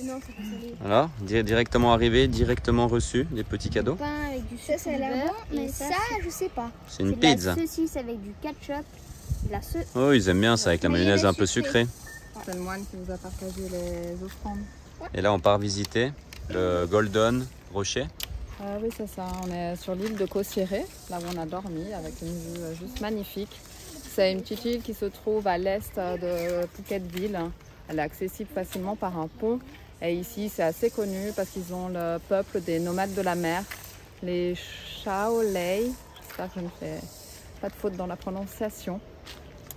Non, c'est pas salé. Alors, directement arrivé, directement reçu, des petits cadeaux. Pain avec du sauce à l'air bon, mais ça, je sais pas. C'est une pizza. De la saucisse avec du ketchup. Oh, ils aiment bien ça, avec la mayonnaise un peu sucrée. C'est le moine qui nous a partagé les offrandes. Et là, on part visiter le Golden Rocher. Oui, c'est ça. On est sur l'île de Kossiré, là où on a dormi, avec une vue juste magnifique. C'est une petite île qui se trouve à l'est de Phuket-Ville. Elle est accessible facilement par un pont. Et ici, c'est assez connu parce qu'ils ont le peuple des nomades de la mer, les Shaolei. J'espère que je ne fais pas de faute dans la prononciation.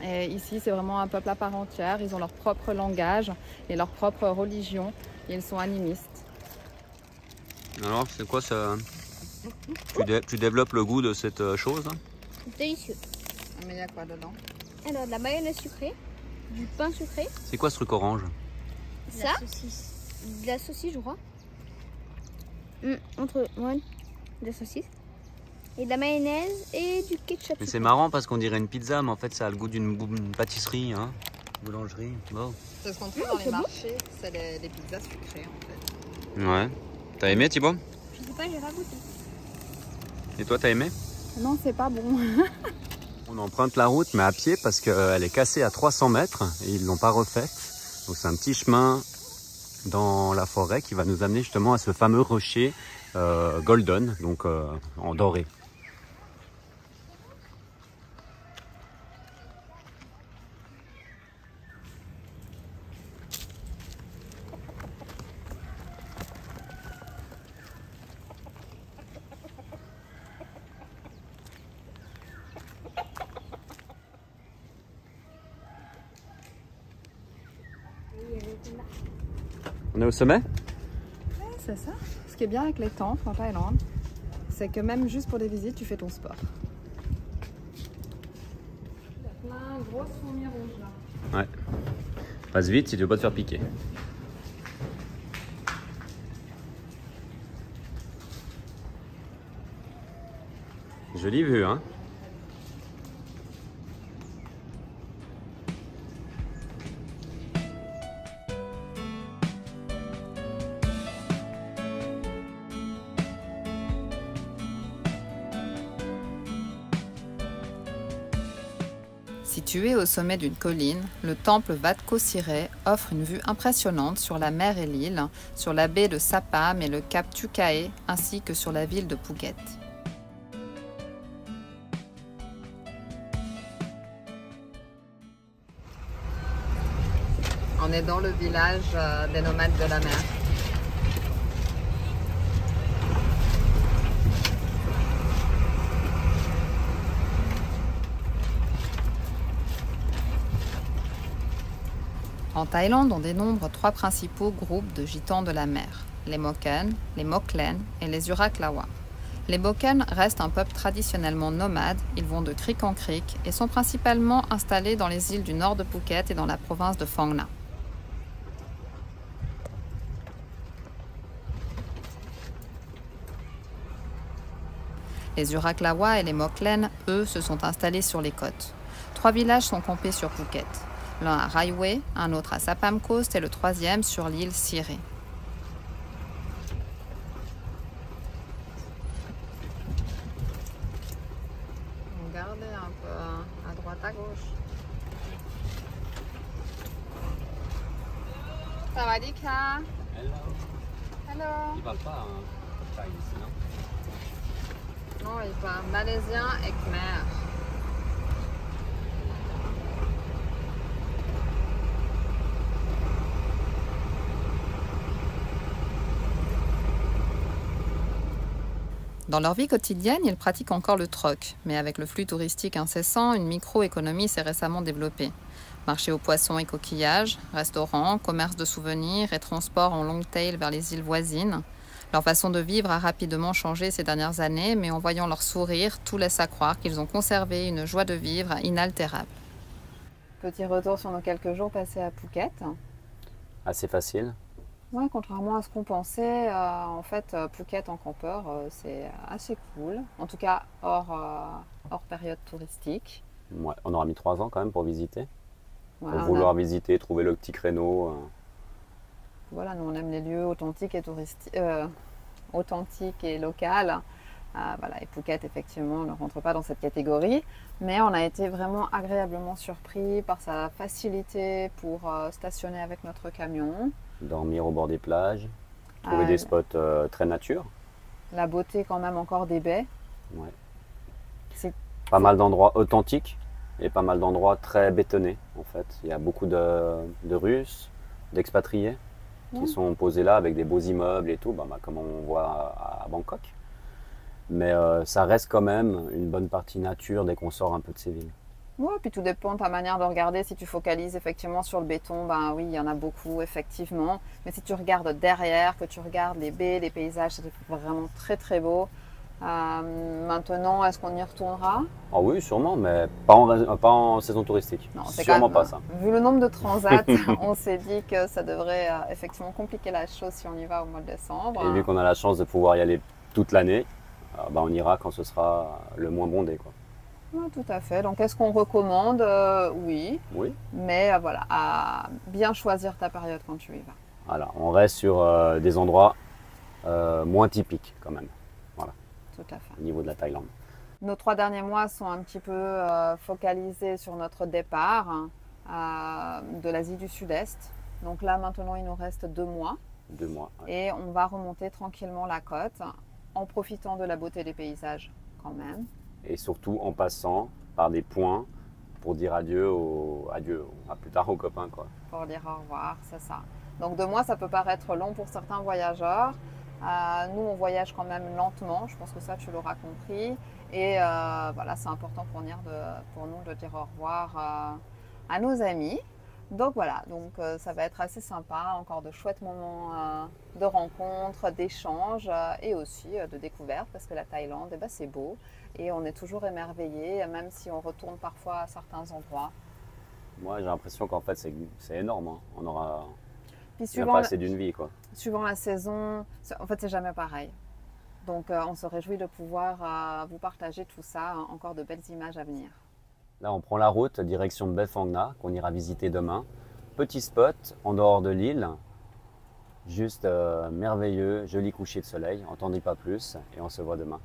Et ici, c'est vraiment un peuple à part entière. Ils ont leur propre langage et leur propre religion. Et ils sont animistes. Alors, c'est quoi ça? Tu développes le goût de cette chose? Délicieux. Mais il y a quoi dedans? Alors, de la mayonnaise sucrée, du pain sucré. C'est quoi ce truc orange? Ça, de la saucisse, je crois. Ouais, de la saucisse. Et de la mayonnaise et du ketchup. Mais c'est marrant parce qu'on dirait une pizza, mais en fait, ça a le goût d'une pâtisserie, hein? Boulangerie. Bon. C'est ce qu'on trouve dans les marchés. C'est les pizzas sucrées, en fait. Ouais. T'as aimé, Thibaut? Je sais pas, j'ai pas goûté. Et toi, t'as aimé? Non, c'est pas bon. On emprunte la route, mais à pied, parce qu'elle est cassée à 300 mètres et ils l'ont pas refaite. Donc c'est un petit chemin dans la forêt qui va nous amener justement à ce fameux rocher Golden, donc en doré. On est au sommet? Ouais, c'est ça. Ce qui est bien avec les temples en Thaïlande, c'est que même juste pour des visites, tu fais ton sport. Il y a plein de grosses fourmis rouges là. Ouais. Passe vite si tu veux pas te faire piquer. Jolie vue, hein? Situé au sommet d'une colline, le temple Wat Kossiré offre une vue impressionnante sur la mer et l'île, sur la baie de Sapam et le cap Tukae, ainsi que sur la ville de Phuket. On est dans le village des nomades de la mer. En Thaïlande, on dénombre 3 principaux groupes de gitans de la mer, les Moken, les Moklen et les Uraklawa. Les Moken restent un peuple traditionnellement nomade, ils vont de crique en crique et sont principalement installés dans les îles du nord de Phuket et dans la province de Phang Nga. Les Uraklawa et les Moklen, eux, se sont installés sur les côtes. 3 villages sont campés sur Phuket. L'un à Railway, un autre à Sapam Coast et le troisième sur l'île Siré. Regardez un peu à droite, à gauche. Sawadika. Hello. Hello. Ils parlent pas thaï ici, non? Non, il parle malaisien et khmer. Dans leur vie quotidienne, ils pratiquent encore le troc, mais avec le flux touristique incessant, une microéconomie s'est récemment développée. Marché aux poissons et coquillages, restaurants, commerce de souvenirs et transport en long tail vers les îles voisines. Leur façon de vivre a rapidement changé ces dernières années, mais en voyant leur sourire, tout laisse à croire qu'ils ont conservé une joie de vivre inaltérable. Petit retour sur nos quelques jours passés à Phuket. Assez facile. Ouais, contrairement à ce qu'on pensait, en fait, Phuket en campeur, c'est assez cool. En tout cas, hors période touristique. Ouais, on aura mis 3 ans quand même pour visiter. Ouais, Pour vouloir visiter, trouver le petit créneau. voilà, nous on aime les lieux authentiques et touristiques, authentiques et locales. Voilà, et Phuket effectivement ne rentre pas dans cette catégorie, mais on a été vraiment agréablement surpris par sa facilité pour stationner avec notre camion. Dormir au bord des plages, trouver des spots très nature. La beauté quand même encore des baies. Ouais. C'est Pas mal d'endroits authentiques et pas mal d'endroits très bétonnés en fait. Il y a beaucoup de Russes, d'expatriés qui sont posés là avec des beaux immeubles et tout, comme on voit à Bangkok. Mais ça reste quand même une bonne partie nature dès qu'on sort un peu de ces villes. Ouais, puis tout dépend de ta manière de regarder. Si tu focalises effectivement sur le béton, ben oui, il y en a beaucoup effectivement. Mais si tu regardes derrière, que tu regardes les baies, les paysages, c'est vraiment très très beau. Maintenant, est-ce qu'on y retournera? Ah oui, sûrement, mais pas en saison touristique. Non, c'est sûrement quand même, pas ça. Vu le nombre de transats, on s'est dit que ça devrait effectivement compliquer la chose si on y va au mois de décembre. Et vu qu'on a la chance de pouvoir y aller toute l'année, on ira quand ce sera le moins bondé, quoi. Oui, tout à fait. Donc, est-ce qu'on recommande? Oui. Oui. Mais voilà, à bien choisir ta période quand tu y vas. Voilà, on reste sur des endroits moins typiques quand même. Voilà. Tout à fait. Au niveau de la Thaïlande. Nos 3 derniers mois sont un petit peu focalisés sur notre départ de l'Asie du Sud-Est. Donc là, maintenant, il nous reste 2 mois. 2 mois. Ouais. Et on va remonter tranquillement la côte en profitant de la beauté des paysages quand même. Et surtout en passant par des points pour dire adieu, à plus tard aux copains, quoi. Pour dire au revoir, c'est ça. Donc 2 mois, ça peut paraître long pour certains voyageurs. Nous, on voyage quand même lentement, je pense que ça, tu l'auras compris. Et voilà, c'est important pour nous de dire au revoir à nos amis. Donc voilà, ça va être assez sympa, encore de chouettes moments de rencontres, d'échanges et aussi de découvertes, parce que la Thaïlande, c'est beau et on est toujours émerveillé, même si on retourne parfois à certains endroits. Moi, j'ai l'impression qu'en fait, c'est énorme, hein. On aura Puis pas assez d'une vie, quoi. Suivant la saison, en fait, c'est jamais pareil. Donc, on se réjouit de pouvoir vous partager tout ça, encore de belles images à venir. Là, on prend la route direction Baie Phang Nga, qu'on ira visiter demain. Petit spot en dehors de l'île, juste merveilleux, joli coucher de soleil, on t'en dit pas plus et on se voit demain.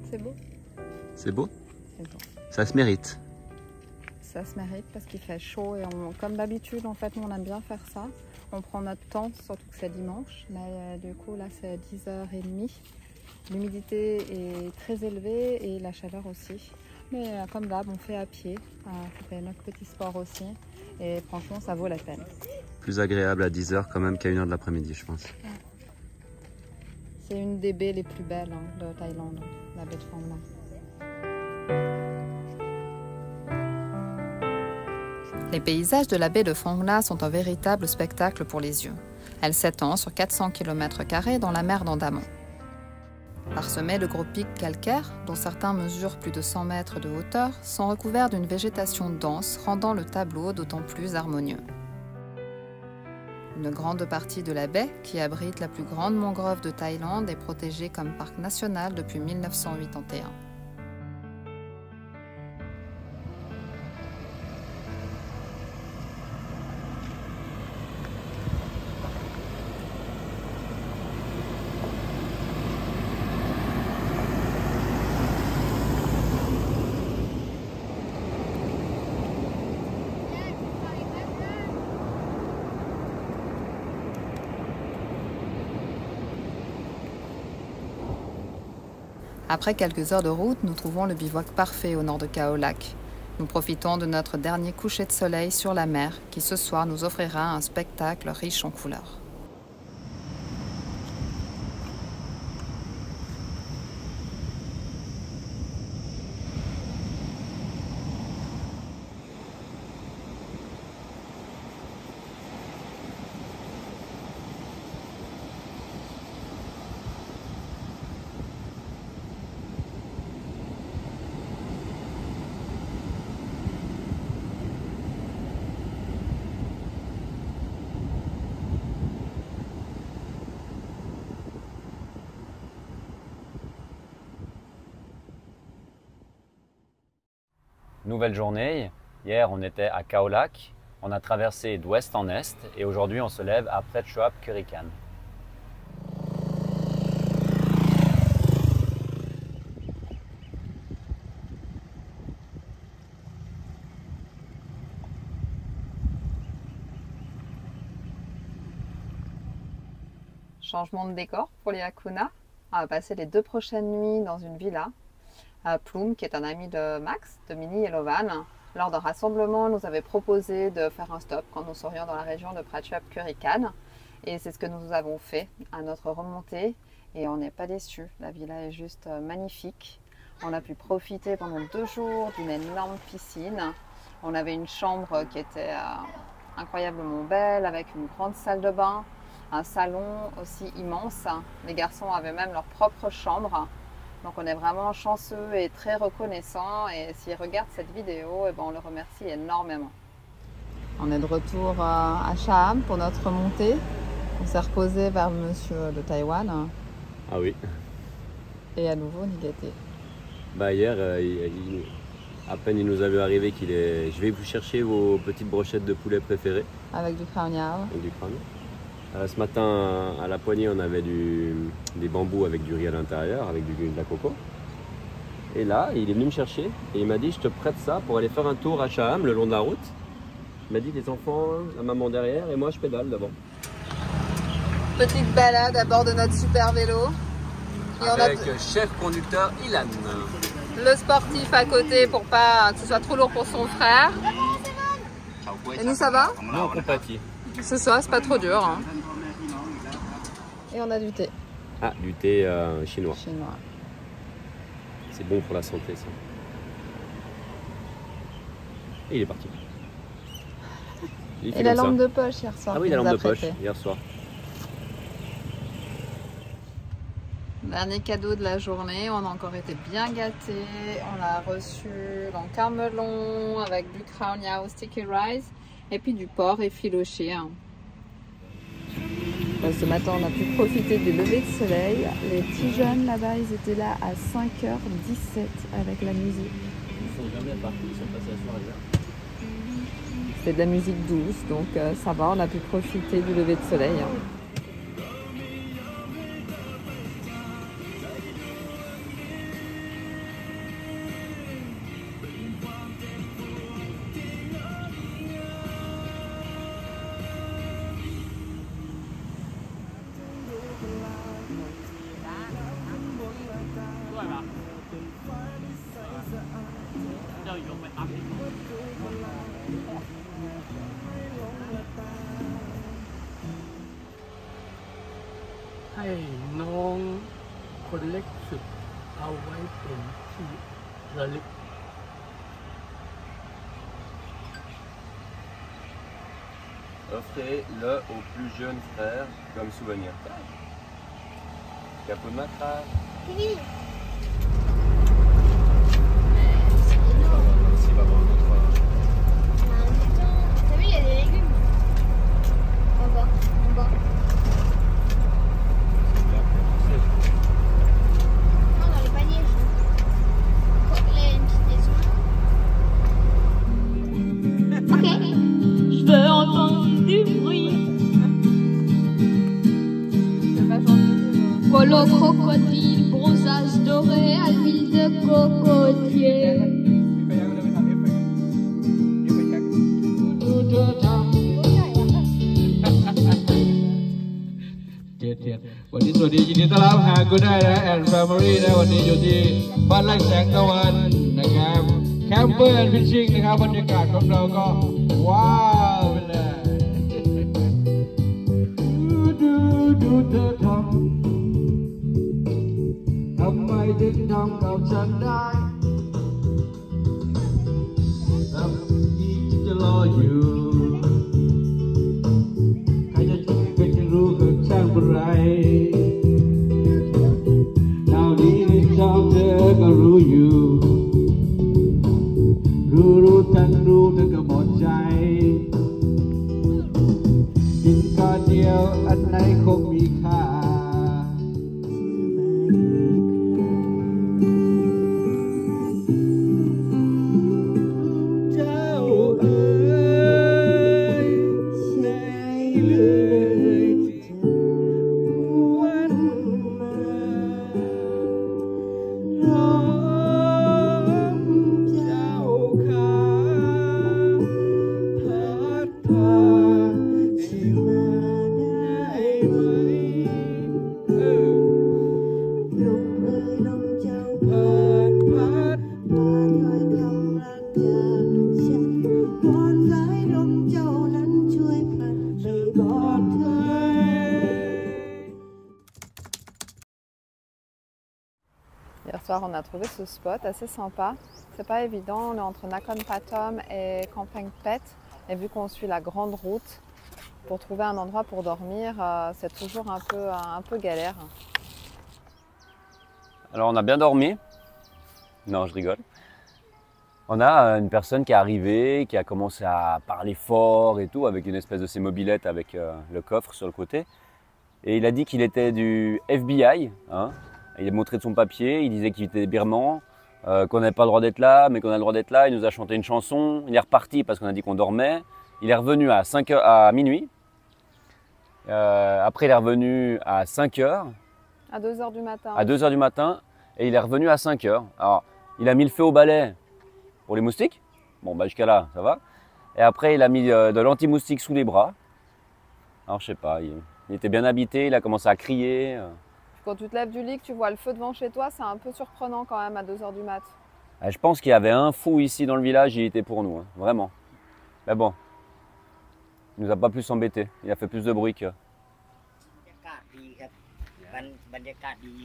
C'est beau? C'est beau? C'est beau. Ça se mérite. Ça se mérite parce qu'il fait chaud et comme d'habitude, en fait, nous, on aime bien faire ça. On prend notre temps, surtout que c'est dimanche. Mais du coup, là, c'est 10h30. L'humidité est très élevée et la chaleur aussi. Mais comme d'hab, on fait à pied. On fait notre petit sport aussi. Et franchement, ça vaut la peine. Plus agréable à 10h quand même qu'à 1h de l'après-midi, je pense. Ouais. C'est une des baies les plus belles de Thaïlande, la baie de Phang Nga. Les paysages de la baie de Phang Nga sont un véritable spectacle pour les yeux. Elle s'étend sur 400 km² dans la mer d'Andaman. Parsemés de gros pics calcaires, dont certains mesurent plus de 100 mètres de hauteur, sont recouverts d'une végétation dense, rendant le tableau d'autant plus harmonieux. Une grande partie de la baie, qui abrite la plus grande mangrove de Thaïlande, est protégée comme parc national depuis 1981. Après quelques heures de route, nous trouvons le bivouac parfait au nord de Khao Lak. Nous profitons de notre dernier coucher de soleil sur la mer qui ce soir nous offrira un spectacle riche en couleurs. Nouvelle journée. Hier, on était à Khao Lak. On a traversé d'ouest en est et aujourd'hui, on se lève à Prachuap Khiri Khan. Changement de décor pour les Hakuna. On va passer les 2 prochaines nuits dans une villa à Plum, qui est un ami de Max, de Mini Yellowvan. Lors d'un rassemblement, nous avait proposé de faire un stop quand nous serions dans la région de Prachuap Khiri Khan. Et c'est ce que nous avons fait à notre remontée. Et on n'est pas déçus. La villa est juste magnifique. On a pu profiter pendant 2 jours d'une énorme piscine. On avait une chambre qui était incroyablement belle, avec une grande salle de bain, un salon aussi immense. Les garçons avaient même leur propre chambre. Donc on est vraiment chanceux et très reconnaissant, et s'ils regardent cette vidéo, on le remercie énormément. On est de retour à Shaham pour notre montée. On s'est reposé vers monsieur de Taïwan. Ah oui. Et à nouveau Nigaté. Bah hier, à peine il nous a vu arriver qu'il est... Je vais vous chercher vos petites brochettes de poulet préférées. Avec du khao niao. Avec du khao niao. Ce matin, à la poignée, on avait des bambous avec du riz à l'intérieur, avec de la coco. Et là, il est venu me chercher et il m'a dit, je te prête ça pour aller faire un tour à Shaham, le long de la route. Il m'a dit, les enfants, la maman derrière et moi je pédale devant. Petite balade à bord de notre super vélo. Et avec chef conducteur Ilan. Le sportif à côté pour pas que ce soit trop lourd pour son frère. Et nous, ça va? Nous, on compatit. C'est ça, c'est pas trop dur. Hein. Et on a du thé. Ah, du thé chinois. Chinois. C'est bon pour la santé, ça. Et il est parti. Et la lampe de poche hier soir. Ah oui, la lampe de poche, hier soir. Dernier cadeau de la journée, on a encore été bien gâtés. On a reçu l'encar melon avec du khao niao sticky rice et puis du porc effiloché. Ce matin, on a pu profiter du lever de soleil. Les petits jeunes là-bas, ils étaient là à 5h17 avec la musique. Ils sont jamais partis, ils sont passés à soir là. C'était de la musique douce, donc ça va, on a pu profiter du lever de soleil.ให้น้องคนเล็กสุดเอาไว้เป็นที่ระลึก Offrez-le au plus jeune frère comme souvenir. Kapumatra. Oui. T'as vu, il y a des légumes. En bas, en bas. Non, dans les paniers. Une petite maison. Ok. Je veux entendre du bruit. Polo crocodile, bronzage doré à l'huile de cocotier.วันนี้สวัสดียินดีต้อนรับหาคุณได้นะแอนด์แฟมิลี่นะวันนี้อยู่ที่บ้านไร่แสงตะวันนะครับแค มเปอร์ฟิชชิ่งนะครับบรรยากาศของเราก็ว้าวไปเลยดูเธอทำไมถึงทำกับฉันได้ทำที่จะรออยู่ใครจะช่วยใครจะรู้ก็ช่างไรเท่านี้ในชอบเธอก็รู้อยู่รู้ทั้งรู้เธอก็หมดใจกินข้าวเดียวอันไหนคงมีค่าเจ้าเอ๋ยไหนเลยจะวันมาน้องเจ้าขาพัดพาให้มาได้ไหมลมเอ่ยลมเจ้าพัดมาถ้อยคำรักจากฉันวอนสายลมเจ้านั้นช่วยพัดไปบอกเธอ Hier soir, on a trouvé ce spot assez sympa. C'est pas évident, on est entre Nakhon Pathom et Kamphaeng Phet. Et vu qu'on suit la grande route, pour trouver un endroit pour dormir, c'est toujours un peu galère. Alors on a bien dormi. Non, je rigole. On a une personne qui est arrivée, qui a commencé à parler fort et tout, avec une espèce de ces mobylettes avec le coffre sur le côté. Et il a dit qu'il était du FBI. Hein. Il a montré de son papier, il disait qu'il était birman, qu'on n'avait pas le droit d'être là, mais qu'on a le droit d'être là. Il nous a chanté une chanson. Il est reparti parce qu'on a dit qu'on dormait. Il est revenu à 5 heures, à minuit. Après, il est revenu à 5 heures. À 2 h du matin. À 2 h du matin. Et il est revenu à 5 heures. Alors, il a mis le feu au balai pour les moustiques. Bon, bah jusqu'à là, ça va. Et après, il a mis de l'anti-moustique sous les bras. Alors, je sais pas, il était bien habité, il a commencé à crier. Quand tu te lèves du lit, que tu vois le feu devant chez toi, c'est un peu surprenant quand même à 2 h du mat. Je pense qu'il y avait un fou ici dans le village, il était pour nous, hein, vraiment. Mais bon, il nous a pas plus embêtés, il a fait plus de bruit que... บรรยากาศดี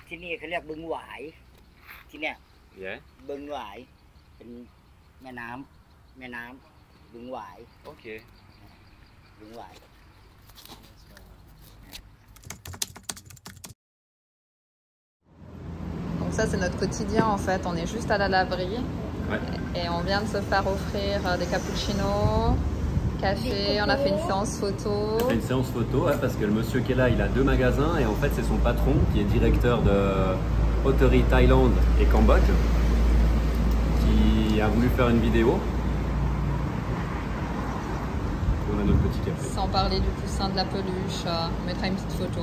ที่นี่เขาเรียกบึงหวายที่เนี่ยบึงหวายเป็นแม่น้ำบึงหวาย Ok. บึงหวาย Donc ça, c'est notre quotidien en fait. On est juste à la laverie. Ouais. Et on vient de se faire offrir des cappuccinos, café, on a fait une séance photo. On a fait une séance photo, ouais, parce que le monsieur qui est là, il a 2 magasins et en fait c'est son patron qui est directeur de Hottery Thaïlande et Cambodge qui a voulu faire une vidéo. Et on a notre petit café. Sans parler du coussin de la peluche, on mettra une petite photo.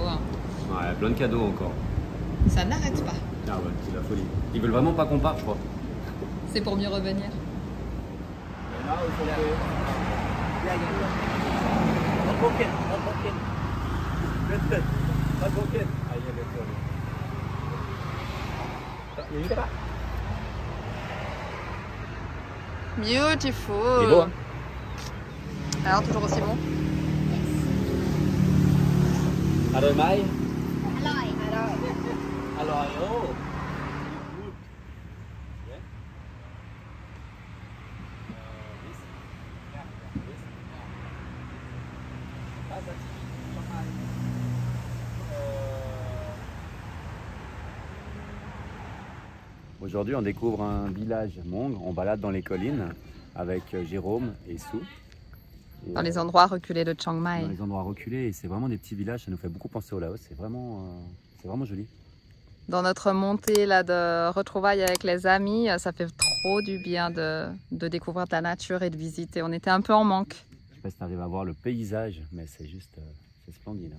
Ouais, plein de cadeaux encore. Ça n'arrête pas. Ah ouais, c'est la folie. Ils veulent vraiment pas qu'on parte, je crois. C'est pour mieux revenir. Beautiful. C'est beau, hein? Alors, toujours aussi bon? อร่อยไหม อร่อย อร่อยโอ้ Aujourd'hui, on découvre un village Hmong. On balade dans les collines avec Jérôme et Sue. Dans les endroits reculés de Chiang Mai. Dans les endroits reculés, et c'est vraiment des petits villages. Ça nous fait beaucoup penser au Laos. C'est vraiment joli. Dans notre montée là, de retrouvailles avec les amis, ça fait trop du bien de découvrir de la nature et de visiter. On était un peu en manque. Je sais pas si tu arrives à voir le paysage, mais c'est juste c'est splendide.